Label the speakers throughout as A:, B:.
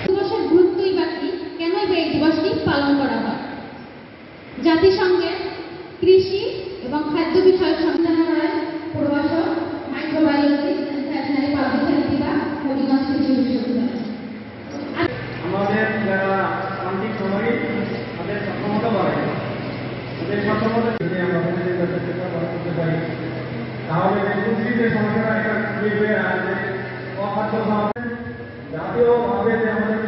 A: দিবসের গুরুত্বই বা কি, কেনই বা এই দিবসটি পালন করা হয়? জাতিসংঘের কৃষি এবং খাদ্য বিষয়ক সংস্থানের প্রভাষক মাইক্রোবায়োলজিস্ট ন্যাশনাল পাবলিক হেলথ বিভাগ হবিগঞ্জ কৃষি বিশ্ববিদ্যালয়।
B: আমাদের যারা প্রান্তিক নাগরিক তাদের সক্ষমতা বাড়ায়, তাদের সক্ষমতা আমরা করতে পারি, তাহলে যে সমস্যাটা একটা হয়ে আসবে অখাদ্যভাবে জাতীয়ভাবে যে আমাদের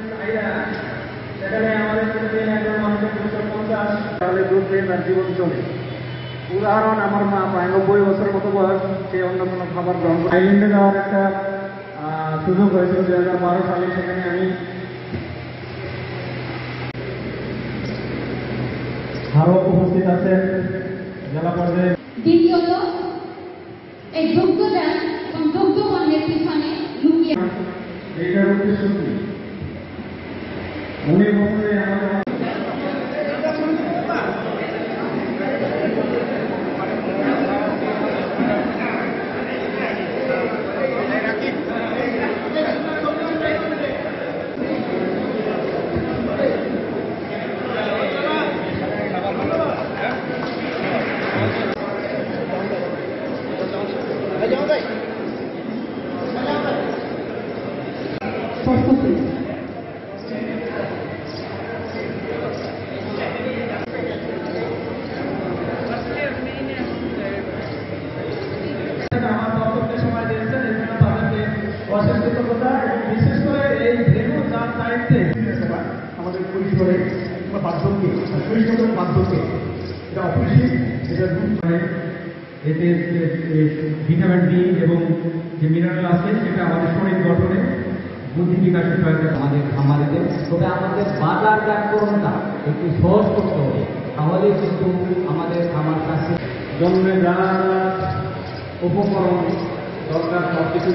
B: চাহিদা সেখানে আমাদের একজন মানুষের 250 তাহলে দুধ পেয়ে তার জীবন চলে। উদাহরণ, আমার মা প্রায় 90 বছর মতো বয়স, সে অন্য কোনো খাবার গ্রহণ করে আইল্যান্ডে যাওয়ার একটা সুযোগ হয়েছিল 2012 সালে। সেখানে আমি আরো উপস্থিত আছেন জেলা পর্যায়ে।
A: দ্বিতীয়ত, এই দুগ্ধদান এবং দুগ্ধ পণ্যের পিছনে লুকিয়ে
B: এইটার উদ্দেশ্য কি? মনে মনে আমাদের বিশেষ করে এই ভেনু যার দায়িত্বে আমাদের পরিসরে বার্ধক্যে শৈশবের বার্ধক্যে এটা অপরিসীম, এটা এতে ভিটামিন ডি এবং যে মিনারেল আছে সেটা আমাদের শরীর গঠনে বুদ্ধি বিকাশে সহায়তা
C: আমাদের খামারিদের। তবে আমাদের বাজারজাতকরণটা একটু সহজ করতে হবে, তাহলে কিন্তু আমাদের খামার কাছে
B: জন্মে যা উপকরণ দরকার সব কিছু